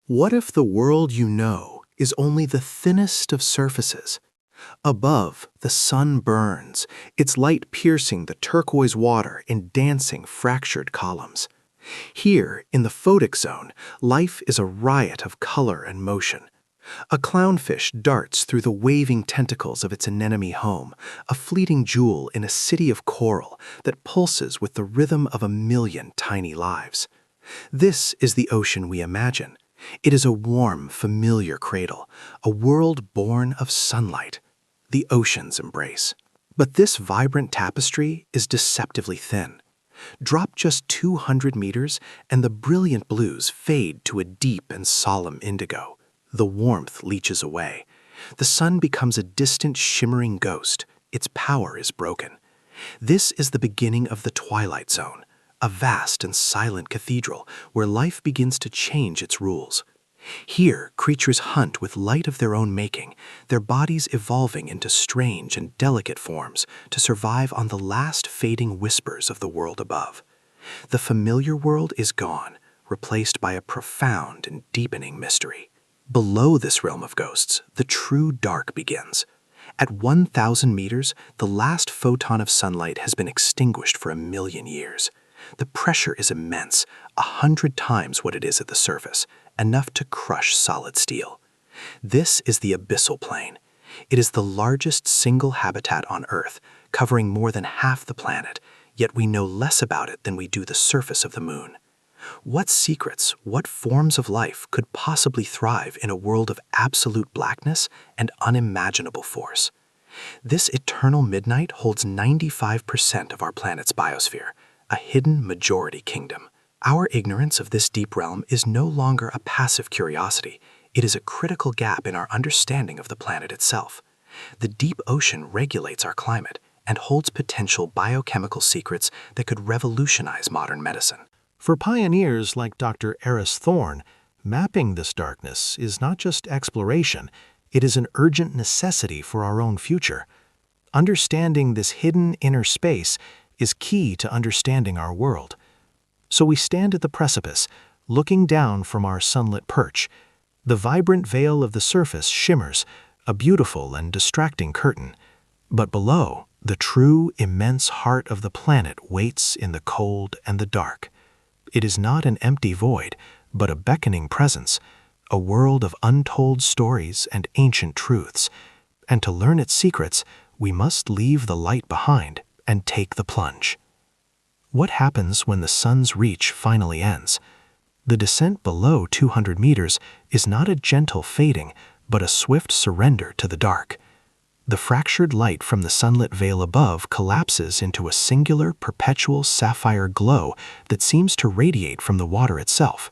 What if the world you know is only the thinnest of surfaces? Above, the sun burns, its light piercing the turquoise water in dancing, fractured columns. Here, in the photic zone, life is a riot of color and motion. A clownfish darts through the waving tentacles of its anemone home, a fleeting jewel in a city of coral that pulses with the rhythm of a million tiny lives. This is the ocean we imagine. It is a warm, familiar cradle, a world born of sunlight, the ocean's embrace. But this vibrant tapestry is deceptively thin. Drop just 200 meters and the brilliant blues fade to a deep and solemn indigo. The warmth leaches away. The sun becomes a distant, shimmering ghost. Its power is broken. This is the beginning of the twilight zone, a vast and silent cathedral where life begins to change its rules. Here, creatures hunt with light of their own making, their bodies evolving into strange and delicate forms to survive on the last fading whispers of the world above. The familiar world is gone, replaced by a profound and deepening mystery. Below this realm of ghosts, the true dark begins. At 1,000 meters, the last photon of sunlight has been extinguished for 1,000,000 years. The pressure is immense, 100 times what it is at the surface, enough to crush solid steel. This is the abyssal plane. It is the largest single habitat on Earth, covering more than half the planet, yet we know less about it than we do the surface of the moon. What secrets, what forms of life could possibly thrive in a world of absolute blackness and unimaginable force? This eternal midnight holds 95% of our planet's biosphere, a hidden majority kingdom. Our ignorance of this deep realm is no longer a passive curiosity. It is a critical gap in our understanding of the planet itself. The deep ocean regulates our climate and holds potential biochemical secrets that could revolutionize modern medicine. For pioneers like Dr. Aris Thorne, mapping this darkness is not just exploration, it is an urgent necessity for our own future. Understanding this hidden inner space is key to understanding our world. So we stand at the precipice, looking down from our sunlit perch. The vibrant veil of the surface shimmers, a beautiful and distracting curtain. But below, the true, immense heart of the planet waits in the cold and the dark. It is not an empty void, but a beckoning presence, a world of untold stories and ancient truths. And to learn its secrets, we must leave the light behind and take the plunge. What happens when the sun's reach finally ends? The descent below 200 meters is not a gentle fading, but a swift surrender to the dark. The fractured light from the sunlit veil above collapses into a singular, perpetual sapphire glow that seems to radiate from the water itself.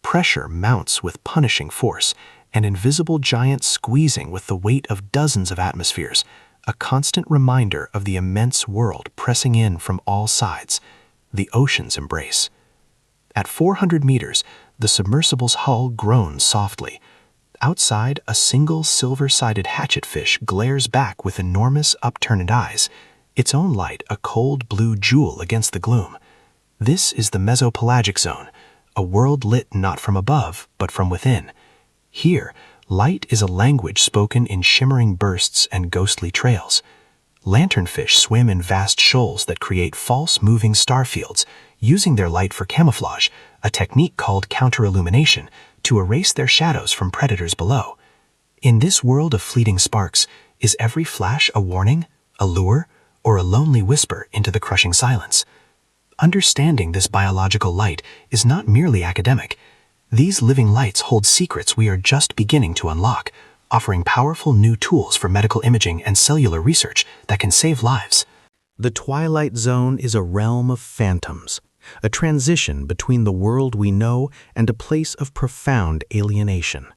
Pressure mounts with punishing force, an invisible giant squeezing with the weight of dozens of atmospheres, a constant reminder of the immense world pressing in from all sides, the ocean's embrace. At 400 meters, the submersible's hull groans softly. Outside, a single silver-sided hatchetfish glares back with enormous upturned eyes, its own light a cold blue jewel against the gloom. This is the mesopelagic zone, a world lit not from above, but from within. Here, light is a language spoken in shimmering bursts and ghostly trails. Lanternfish swim in vast shoals that create false moving star fields, using their light for camouflage, a technique called counterillumination, to erase their shadows from predators below. In this world of fleeting sparks, is every flash a warning, a lure, or a lonely whisper into the crushing silence? Understanding this biological light is not merely academic. These living lights hold secrets we are just beginning to unlock, offering powerful new tools for medical imaging and cellular research that can save lives. The twilight zone is a realm of phantoms, a transition between the world we know and a place of profound alienation.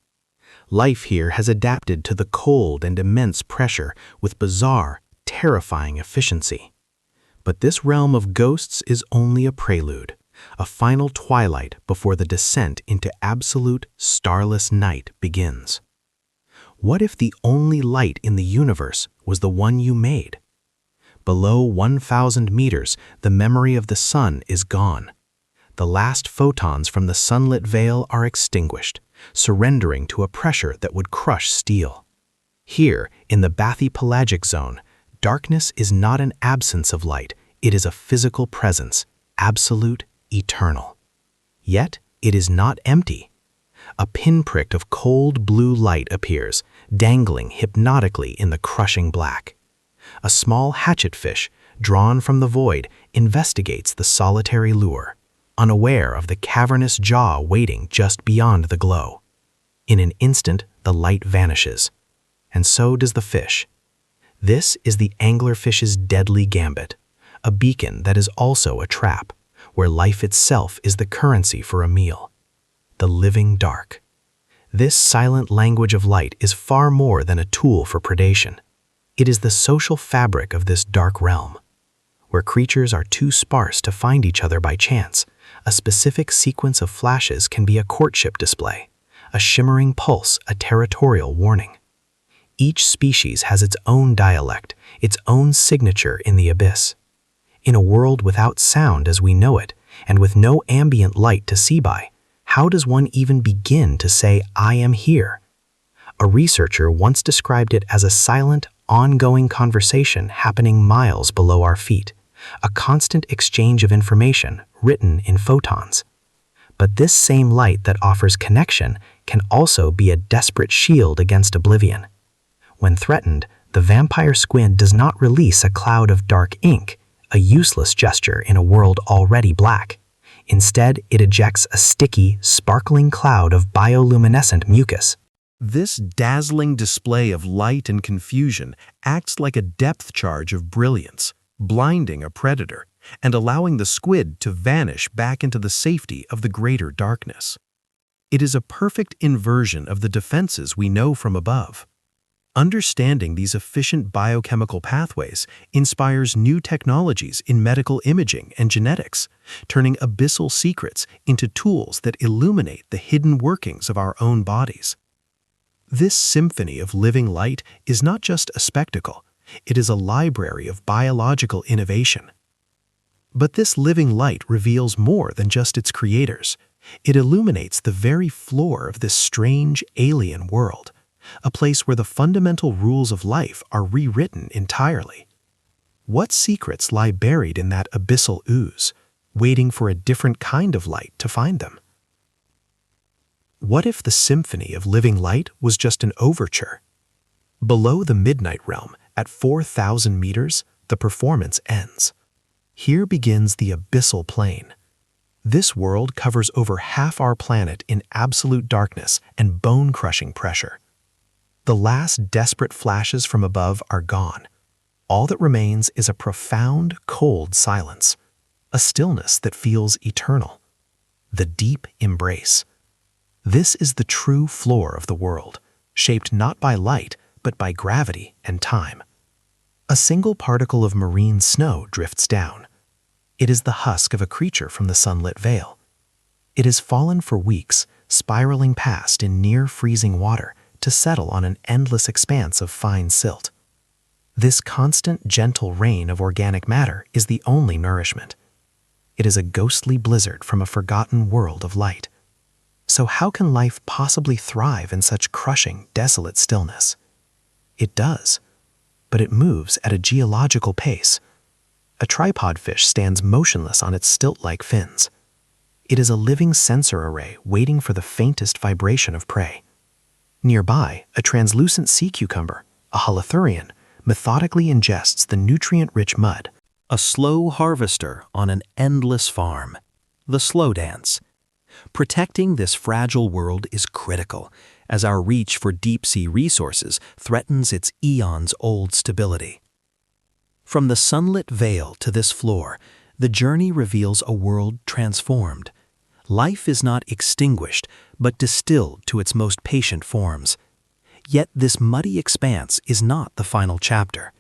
Life here has adapted to the cold and immense pressure with bizarre, terrifying efficiency. But this realm of ghosts is only a prelude, a final twilight before the descent into absolute, starless night begins. What if the only light in the universe was the one you made? Below 1,000 meters, the memory of the sun is gone. The last photons from the sunlit veil are extinguished, surrendering to a pressure that would crush steel. Here, in the bathypelagic zone, darkness is not an absence of light, it is a physical presence, absolute, eternal. Yet, it is not empty. A pinprick of cold blue light appears, dangling hypnotically in the crushing black. A small hatchetfish, drawn from the void, investigates the solitary lure, unaware of the cavernous jaw waiting just beyond the glow. In an instant, the light vanishes, and so does the fish. This is the anglerfish's deadly gambit, a beacon that is also a trap, where life itself is the currency for a meal. The living dark. This silent language of light is far more than a tool for predation. It is the social fabric of this dark realm. Where creatures are too sparse to find each other by chance, a specific sequence of flashes can be a courtship display, a shimmering pulse, a territorial warning. Each species has its own dialect, its own signature in the abyss. In a world without sound as we know it, and with no ambient light to see by, how does one even begin to say, "I am here"? A researcher once described it as a silent, ongoing conversation happening miles below our feet, a constant exchange of information written in photons. But this same light that offers connection can also be a desperate shield against oblivion. When threatened, the vampire squid does not release a cloud of dark ink, a useless gesture in a world already black. Instead, it ejects a sticky, sparkling cloud of bioluminescent mucus. This dazzling display of light and confusion acts like a depth charge of brilliance, blinding a predator and allowing the squid to vanish back into the safety of the greater darkness. It is a perfect inversion of the defenses we know from above. Understanding these efficient biochemical pathways inspires new technologies in medical imaging and genetics, turning abyssal secrets into tools that illuminate the hidden workings of our own bodies. This symphony of living light is not just a spectacle, it is a library of biological innovation. But this living light reveals more than just its creators. It illuminates the very floor of this strange, alien world, a place where the fundamental rules of life are rewritten entirely. What secrets lie buried in that abyssal ooze, waiting for a different kind of light to find them? What if the symphony of living light was just an overture? Below the midnight realm, at 4,000 meters, the performance ends. Here begins the abyssal plane. This world covers over half our planet in absolute darkness and bone-crushing pressure. The last desperate flashes from above are gone. All that remains is a profound, cold silence, a stillness that feels eternal. The deep embrace. This is the true floor of the world, shaped not by light, but by gravity and time. A single particle of marine snow drifts down. It is the husk of a creature from the sunlit veil. It has fallen for weeks, spiraling past in near-freezing water to settle on an endless expanse of fine silt. This constant, gentle rain of organic matter is the only nourishment. It is a ghostly blizzard from a forgotten world of light. So how can life possibly thrive in such crushing, desolate stillness? It does, but it moves at a geological pace. A tripod fish stands motionless on its stilt-like fins. It is a living sensor array waiting for the faintest vibration of prey. Nearby, a translucent sea cucumber, a holothurian, methodically ingests the nutrient-rich mud. A slow harvester on an endless farm. The slow dance. Protecting this fragile world is critical, as our reach for deep-sea resources threatens its eons-old stability. From the sunlit veil to this floor, the journey reveals a world transformed. Life is not extinguished, but distilled to its most patient forms. Yet this muddy expanse is not the final chapter.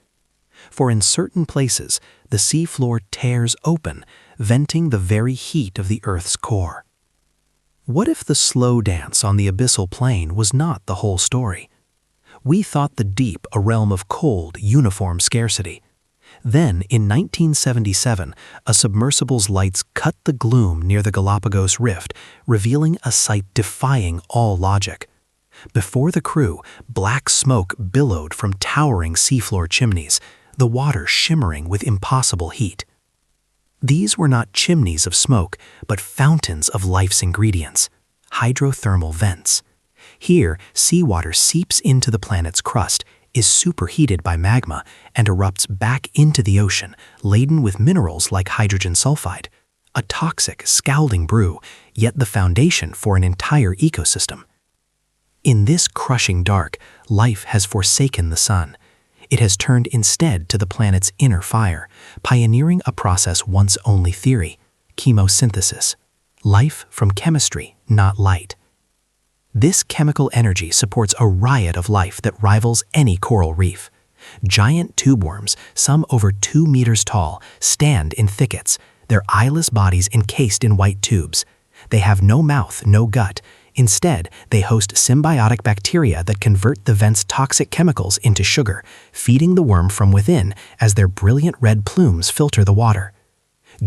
For in certain places, the seafloor tears open, venting the very heat of the Earth's core. What if the slow dance on the abyssal plane was not the whole story? We thought the deep a realm of cold, uniform scarcity. Then, in 1977, a submersible's lights cut the gloom near the Galapagos Rift, revealing a sight defying all logic. Before the crew, black smoke billowed from towering seafloor chimneys, the water shimmering with impossible heat. These were not chimneys of smoke, but fountains of life's ingredients, hydrothermal vents. Here, seawater seeps into the planet's crust, is superheated by magma, and erupts back into the ocean, laden with minerals like hydrogen sulfide, a toxic, scalding brew, yet the foundation for an entire ecosystem. In this crushing dark, life has forsaken the sun. It has turned instead to the planet's inner fire, pioneering a process once only theory, chemosynthesis. Life from chemistry, not light. This chemical energy supports a riot of life that rivals any coral reef. Giant tube worms, some over 2 meters tall, stand in thickets, their eyeless bodies encased in white tubes. They have no mouth, no gut. Instead, they host symbiotic bacteria that convert the vent's toxic chemicals into sugar, feeding the worm from within as their brilliant red plumes filter the water.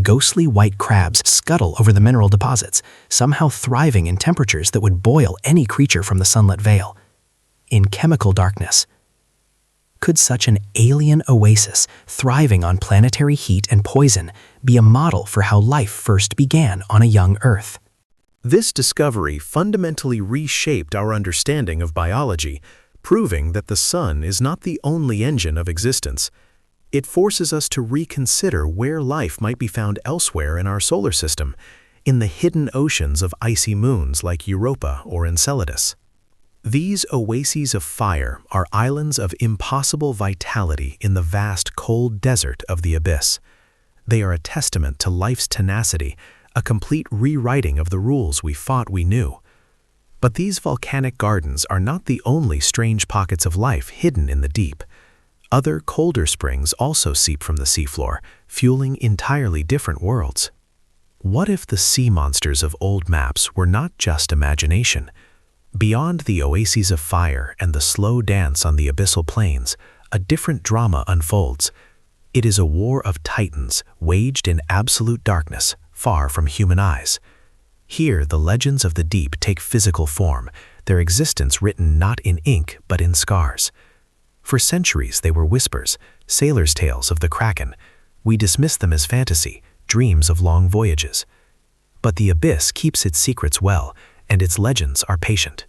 Ghostly white crabs scuttle over the mineral deposits, somehow thriving in temperatures that would boil any creature from the sunlit veil. In chemical darkness. Could such an alien oasis, thriving on planetary heat and poison, be a model for how life first began on a young Earth? This discovery fundamentally reshaped our understanding of biology, proving that the sun is not the only engine of existence. It forces us to reconsider where life might be found elsewhere in our solar system, in the hidden oceans of icy moons like Europa or Enceladus. These oases of fire are islands of impossible vitality in the vast cold desert of the abyss. They are a testament to life's tenacity, a complete rewriting of the rules we thought we knew. But these volcanic gardens are not the only strange pockets of life hidden in the deep. Other colder springs also seep from the seafloor, fueling entirely different worlds. What if the sea monsters of old maps were not just imagination? Beyond the oases of fire and the slow dance on the abyssal plains, a different drama unfolds. It is a war of titans waged in absolute darkness, far from human eyes. Here, the legends of the deep take physical form, their existence written not in ink but in scars. For centuries they were whispers, sailors' tales of the Kraken. We dismiss them as fantasy, dreams of long voyages. But the abyss keeps its secrets well, and its legends are patient.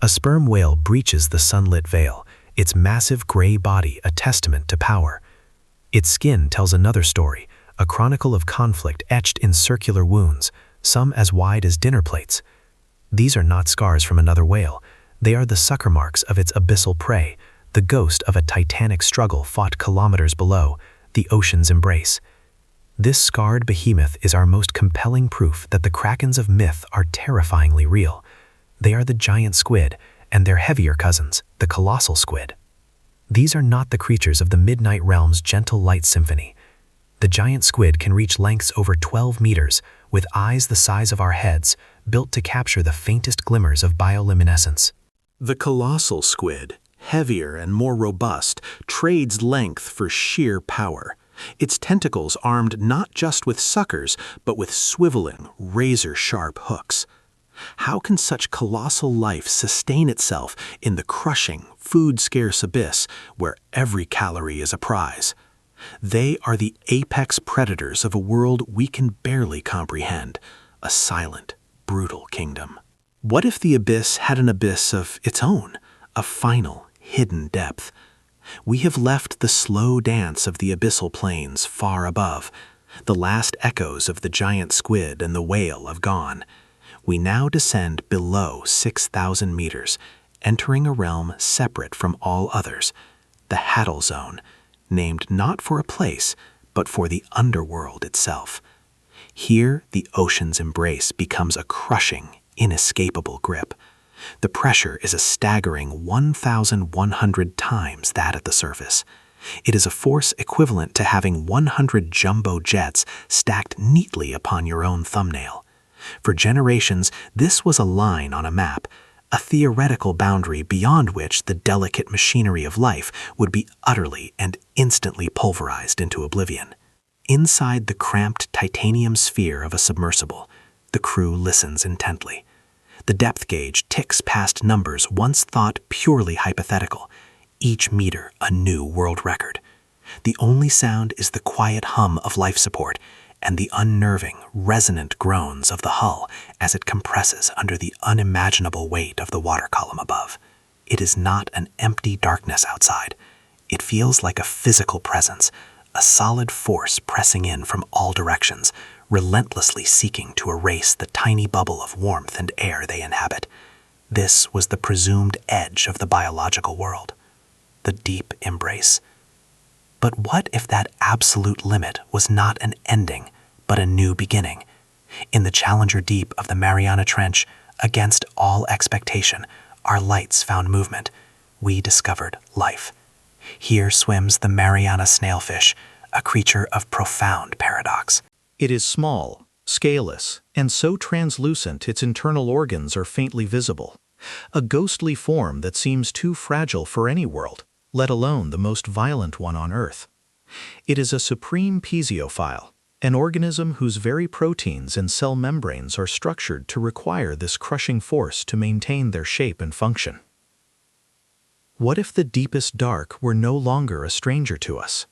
A sperm whale breaches the sunlit veil, its massive gray body a testament to power. Its skin tells another story, a chronicle of conflict etched in circular wounds, some as wide as dinner plates. These are not scars from another whale. They are the sucker marks of its abyssal prey, the ghost of a titanic struggle fought kilometers below, the ocean's embrace. This scarred behemoth is our most compelling proof that the krakens of myth are terrifyingly real. They are the giant squid, and their heavier cousins, the colossal squid. These are not the creatures of the Midnight Realm's gentle light symphony. The giant squid can reach lengths over 12 meters, with eyes the size of our heads, built to capture the faintest glimmers of bioluminescence. The colossal squid, heavier and more robust, trades length for sheer power. Its tentacles armed not just with suckers, but with swiveling, razor-sharp hooks. How can such colossal life sustain itself in the crushing, food-scarce abyss where every calorie is a prize? They are the apex predators of a world we can barely comprehend, a silent, brutal kingdom. What if the abyss had an abyss of its own, a final, hidden depth? We have left the slow dance of the abyssal plains far above. The last echoes of the giant squid and the whale have gone. We now descend below 6,000 meters, entering a realm separate from all others, the Hattle Zone, named not for a place, but for the underworld itself. Here, the ocean's embrace becomes a crushing, inescapable grip. The pressure is a staggering 1,100 times that at the surface. It is a force equivalent to having 100 jumbo jets stacked neatly upon your own thumbnail. For generations, this was a line on a map, a theoretical boundary beyond which the delicate machinery of life would be utterly and instantly pulverized into oblivion. Inside the cramped titanium sphere of a submersible, the crew listens intently. The depth gauge ticks past numbers once thought purely hypothetical, each meter a new world record. The only sound is the quiet hum of life support and the unnerving, resonant groans of the hull as it compresses under the unimaginable weight of the water column above. It is not an empty darkness outside. It feels like a physical presence, a solid force pressing in from all directions, relentlessly seeking to erase the tiny bubble of warmth and air they inhabit. This was the presumed edge of the biological world, the deep embrace. But what if that absolute limit was not an ending, but a new beginning? In the Challenger Deep of the Mariana Trench, against all expectation, our lights found movement. We discovered life. Here swims the Mariana snailfish, a creature of profound paradox. It is small, scaleless, and so translucent its internal organs are faintly visible. A ghostly form that seems too fragile for any world, let alone the most violent one on Earth. It is a supreme piezophile, an organism whose very proteins and cell membranes are structured to require this crushing force to maintain their shape and function. What if the deepest dark were no longer a stranger to us?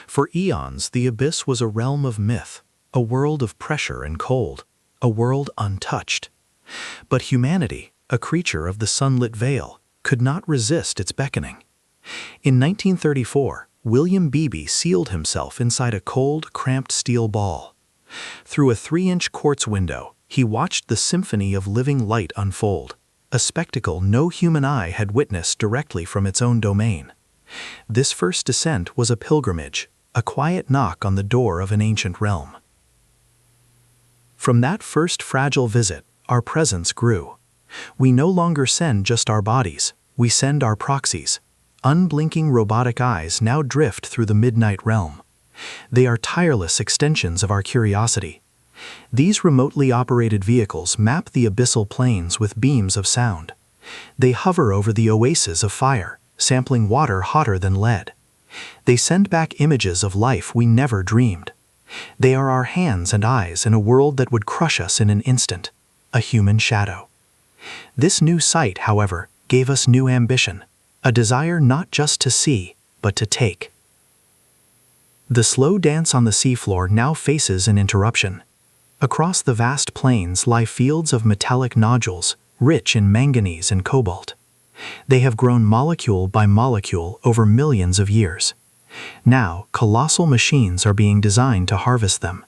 For eons, the abyss was a realm of myth, a world of pressure and cold, a world untouched. But humanity, a creature of the sunlit veil, could not resist its beckoning. In 1934, William Beebe sealed himself inside a cold, cramped steel ball. Through a 3-inch quartz window, he watched the symphony of living light unfold, a spectacle no human eye had witnessed directly from its own domain. This first descent was a pilgrimage, a quiet knock on the door of an ancient realm. From that first fragile visit, our presence grew. We no longer send just our bodies, we send our proxies. Unblinking robotic eyes now drift through the midnight realm. They are tireless extensions of our curiosity. These remotely operated vehicles map the abyssal plains with beams of sound. They hover over the oases of fire, sampling water hotter than lead. They send back images of life we never dreamed. They are our hands and eyes in a world that would crush us in an instant, a human shadow. This new sight, however, gave us new ambition, a desire not just to see, but to take. The slow dance on the seafloor now faces an interruption. Across the vast plains lie fields of metallic nodules, rich in manganese and cobalt. They have grown molecule by molecule over millions of years. Now, colossal machines are being designed to harvest them.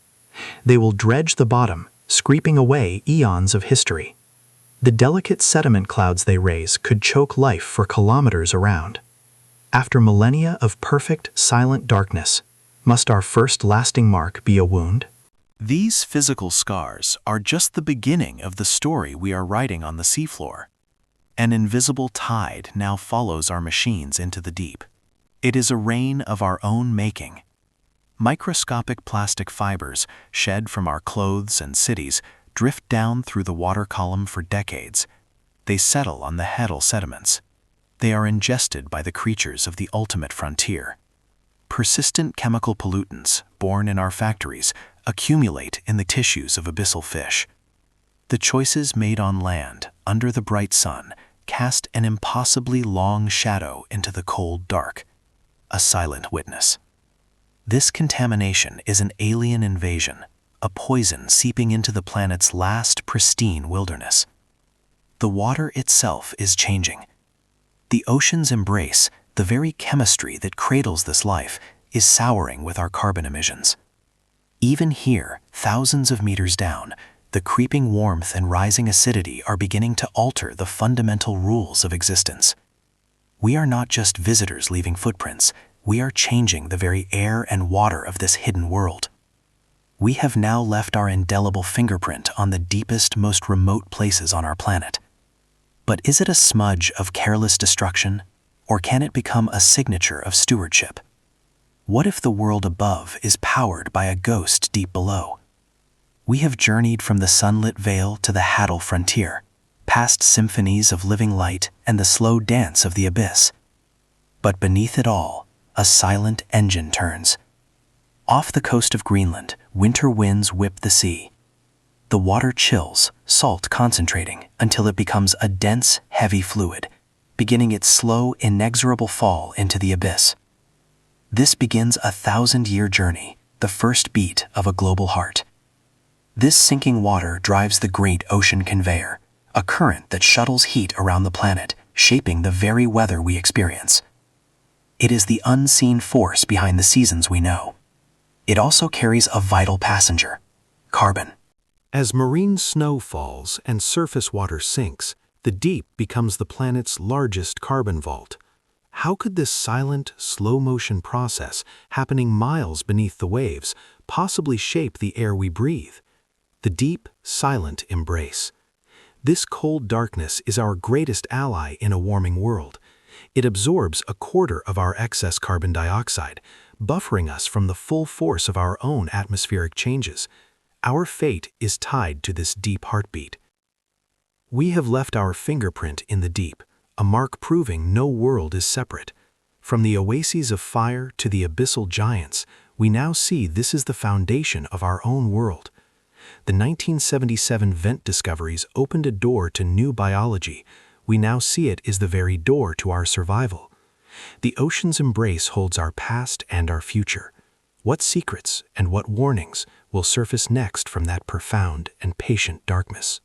They will dredge the bottom, scraping away eons of history. The delicate sediment clouds they raise could choke life for kilometers around. After millennia of perfect, silent darkness, must our first lasting mark be a wound? These physical scars are just the beginning of the story we are writing on the seafloor. An invisible tide now follows our machines into the deep. It is a rain of our own making. Microscopic plastic fibers, shed from our clothes and cities, drift down through the water column for decades. They settle on the heddle sediments. They are ingested by the creatures of the ultimate frontier. Persistent chemical pollutants, born in our factories, accumulate in the tissues of abyssal fish. The choices made on land, under the bright sun, cast an impossibly long shadow into the cold dark, a silent witness. This contamination is an alien invasion, a poison seeping into the planet's last pristine wilderness. The water itself is changing. The ocean's embrace, the very chemistry that cradles this life, is souring with our carbon emissions. Even here, thousands of meters down, the creeping warmth and rising acidity are beginning to alter the fundamental rules of existence. We are not just visitors leaving footprints, we are changing the very air and water of this hidden world. We have now left our indelible fingerprint on the deepest, most remote places on our planet. But is it a smudge of careless destruction, or can it become a signature of stewardship? What if the world above is powered by a ghost deep below? We have journeyed from the sunlit veil to the Haddle frontier, past symphonies of living light and the slow dance of the abyss. But beneath it all, a silent engine turns. Off the coast of Greenland, winter winds whip the sea. The water chills, salt concentrating, until it becomes a dense, heavy fluid, beginning its slow, inexorable fall into the abyss. This begins a 1,000-year journey, the first beat of a global heart. This sinking water drives the great ocean conveyor, a current that shuttles heat around the planet, shaping the very weather we experience. It is the unseen force behind the seasons we know. It also carries a vital passenger: carbon. As marine snow falls and surface water sinks, the deep becomes the planet's largest carbon vault. How could this silent, slow-motion process, happening miles beneath the waves, possibly shape the air we breathe? The deep, silent embrace. This cold darkness is our greatest ally in a warming world. It absorbs a quarter of our excess carbon dioxide, buffering us from the full force of our own atmospheric changes. Our fate is tied to this deep heartbeat. We have left our fingerprint in the deep, a mark proving no world is separate. From the oases of fire to the abyssal giants, we now see this is the foundation of our own world. The 1977 vent discoveries opened a door to new biology. We now see it is the very door to our survival. The ocean's embrace holds our past and our future. What secrets and what warnings will surface next from that profound and patient darkness?